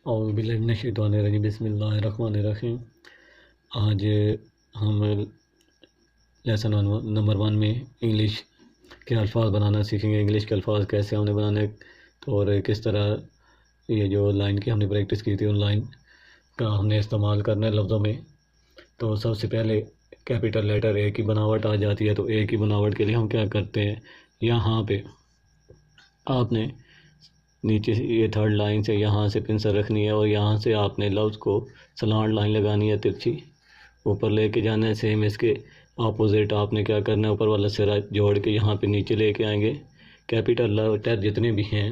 औज़ुबिल्लाहिमिनश्शैतानिर्रजीम बिस्मिल्लाहिर्रहमानिर्रहीम। आज हम लेसन नंबर 1 में इंग्लिश के अल्फाज बनाना सीखेंगे। इंग्लिश के अल्फाज कैसे हमने बनाने तो और किस तरह ये जो लाइन की हमने प्रैक्टिस की थी उन लाइन का हमने इस्तेमाल करना है लफ्ज़ों में। तो सबसे पहले कैपिटल लेटर ए की बनावट आ जाती है। तो ए की बनावट के लिए हम क्या करते हैं, यहाँ पे आपने नीचे से ये थर्ड लाइन से यहाँ से पिंसर रखनी है और यहाँ से आपने लफ्ज़ को सलांट लाइन लगानी है, तिरछी ऊपर लेके जाना है। सेम इसके अपोजिट आपने क्या करना है, ऊपर वाला सिरा जोड़ के यहाँ पे नीचे लेके आएंगे। कैपिटल लेटर जितने भी हैं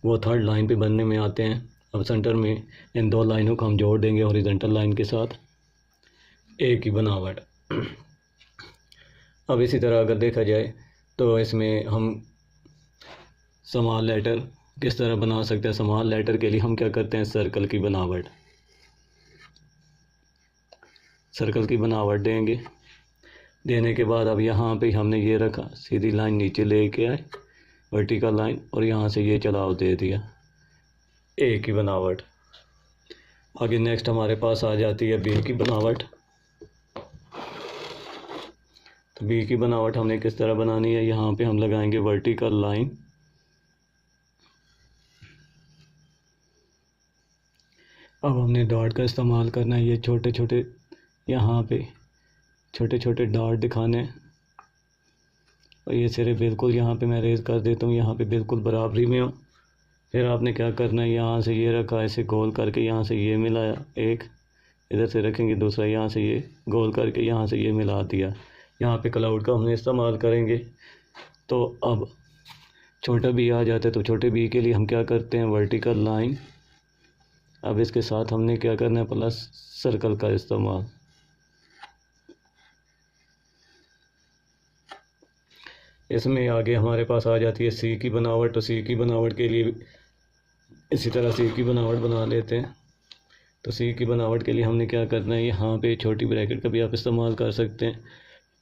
वो थर्ड लाइन पे बनने में आते हैं। अब सेंटर में इन दो लाइनों को हम जोड़ देंगे हॉरिजॉन्टल लाइन के साथ, ए की बनावट। अब इसी तरह अगर देखा जाए तो इसमें हम स्मॉल लेटर किस तरह बना सकते हैं। स्मॉल लेटर के लिए हम क्या करते हैं, सर्कल की बनावट, सर्कल की बनावट देंगे। देने के बाद अब यहाँ पे हमने ये रखा, सीधी लाइन नीचे लेके आए, वर्टिकल लाइन, और यहाँ से ये चलाव दे दिया, ए की बनावट। आगे नेक्स्ट हमारे पास आ जाती है बी की बनावट। तो बी की बनावट हमने किस तरह बनानी है, यहाँ पे हम लगाएंगे वर्टिकल लाइन, अब हमने डॉट का इस्तेमाल करना है। ये छोटे छोटे यहाँ पे छोटे छोटे डॉट दिखाने हैं और ये सिरे बिल्कुल यहाँ पे मैं रेज कर देता हूँ, यहाँ पे बिल्कुल बराबरी में हो। फिर आपने क्या करना है, यहाँ से ये रखा, ऐसे गोल करके यहाँ से ये मिलाया, एक इधर से रखेंगे, दूसरा यहाँ से ये गोल करके यहाँ से ये मिला दिया। यहाँ पे क्लाउड का हमने इस्तेमाल करेंगे। तो अब छोटा बी आ जाता है। तो छोटे बी के लिए हम क्या करते हैं, वर्टिकल लाइन, अब इसके साथ हमने क्या करना है, प्लस सर्कल का इस्तेमाल। इसमें आगे हमारे पास आ जाती है सी की बनावट। तो सी की बनावट के लिए इसी तरह सी की बनावट बना लेते हैं। तो सी की बनावट के लिए हमने क्या करना है, यहाँ पे छोटी ब्रैकेट का भी आप इस्तेमाल कर सकते हैं।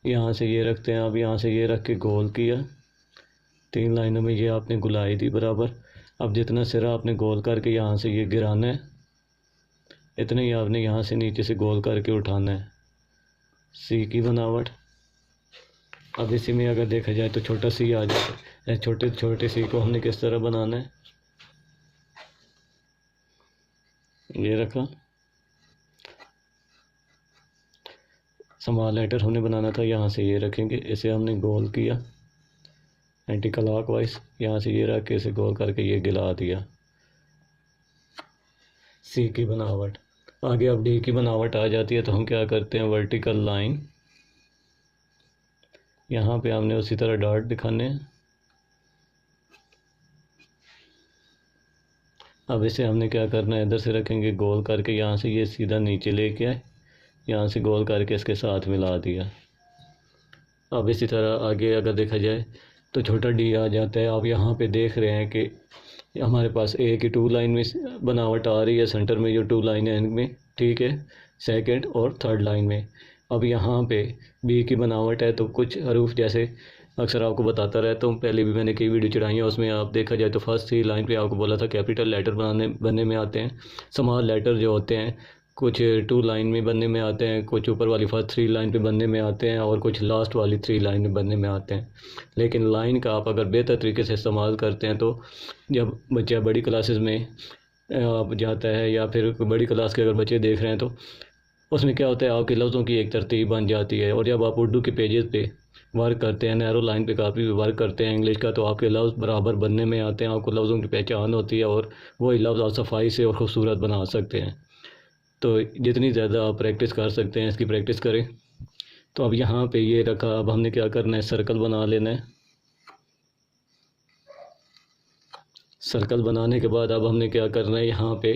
यहाँ से ये रखते हैं, अब यहाँ से ये रख के गोल किया, 3 लाइनों में ये आपने गुलाई दी बराबर। अब जितना सिरा आपने गोल करके यहाँ से ये गिराना है, इतने ही आपने यहाँ से नीचे से गोल करके उठाना है, सी की बनावट। अब इसी में अगर देखा जाए तो छोटा सी आ जाता है। छोटे छोटे सी को हमने किस तरह बनाना है, ये रखा, स्मॉल लेटर हमने बनाना था, यहाँ से ये रखेंगे, इसे हमने गोल किया एंटी क्लॉकवाइज, यहाँ से ये रख के इसे गोल करके ये गिला दिया, सी की बनावट। आगे अब डी की बनावट आ जाती है। तो हम क्या करते हैं, वर्टिकल लाइन, यहाँ पे हमने उसी तरह डॉट दिखाने हैं। अब इसे हमने क्या करना है, इधर से रखेंगे गोल करके, यहाँ से ये सीधा नीचे लेके आए, यहाँ से गोल करके इसके साथ मिला दिया। अब इसी तरह आगे अगर देखा जाए तो छोटा डी आ जाता है। आप यहाँ पे देख रहे हैं कि हमारे पास ए की 2 लाइन में बनावट आ रही है, सेंटर में जो 2 लाइन है इनमें, ठीक है, सेकंड और थर्ड लाइन में। अब यहाँ पे बी की बनावट है। तो कुछ हरूफ जैसे अक्सर आपको बताता रहता हूँ, पहले भी मैंने कई वीडियो चढ़ाई हैं, उसमें आप देखा जाए तो फर्स्ट 3 लाइन पे आपको बोला था कैपिटल लेटर बनने में आते हैं। स्मॉल लेटर जो होते हैं कुछ 2 लाइन में बनने में आते हैं, कुछ ऊपर वाली फर्स्ट 3 लाइन पे बनने में आते हैं और कुछ लास्ट वाली 3 लाइन में बनने में आते हैं। लेकिन लाइन का आप अगर बेहतर तरीके से इस्तेमाल करते हैं तो जब बच्चा बड़ी क्लासेस में आप जाता है या फिर बड़ी क्लास के अगर बच्चे देख रहे हैं तो उसमें क्या होता है, आपके लफ्ज़ों की एक तरतीब बन जाती है। और जब आप उर्दू के पेजेस पे वर्क करते हैं, नैरो लाइन पे काफ़ी वर्क करते हैं इंग्लिश का, तो आपके लफ्ज़ बराबर बनने में आते हैं, आपको लफ्ज़ों की पहचान होती है और वही लफ्ज़ आप सफाई से और ख़ूबसूरत बना सकते हैं। तो जितनी ज़्यादा आप प्रैक्टिस कर सकते हैं इसकी प्रैक्टिस करें। तो अब यहाँ पे ये रखा, अब हमने क्या करना है, सर्कल बना लेना है। सर्कल बनाने के बाद अब हमने क्या करना है, यहाँ पे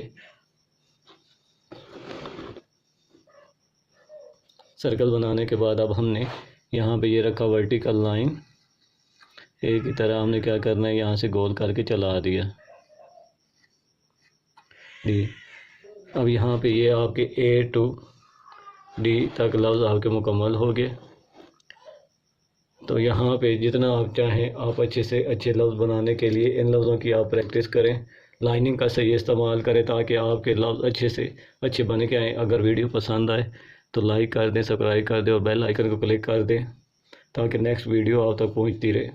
सर्कल बनाने के बाद अब हमने यहाँ पे ये रखा वर्टिकल लाइन, ए की तरह हमने क्या करना है, यहाँ से गोल करके चला दिया डी। अब यहाँ पे ये आपके ए टू डी तक लफ्ज़ आपके मुकम्मल हो गए। तो यहाँ पे जितना आप चाहें आप अच्छे से अच्छे लफ्ज़ बनाने के लिए इन लफ्ज़ों की आप प्रैक्टिस करें। लाइनिंग का सही इस्तेमाल करें ताकि आपके लफ्ज़ अच्छे से अच्छे बन के आएँ। अगर वीडियो पसंद आए तो लाइक कर दें, सब्सक्राइब कर दें और बेल आइकन को क्लिक कर दें ताकि नेक्स्ट वीडियो आप तक पहुंचती रहे।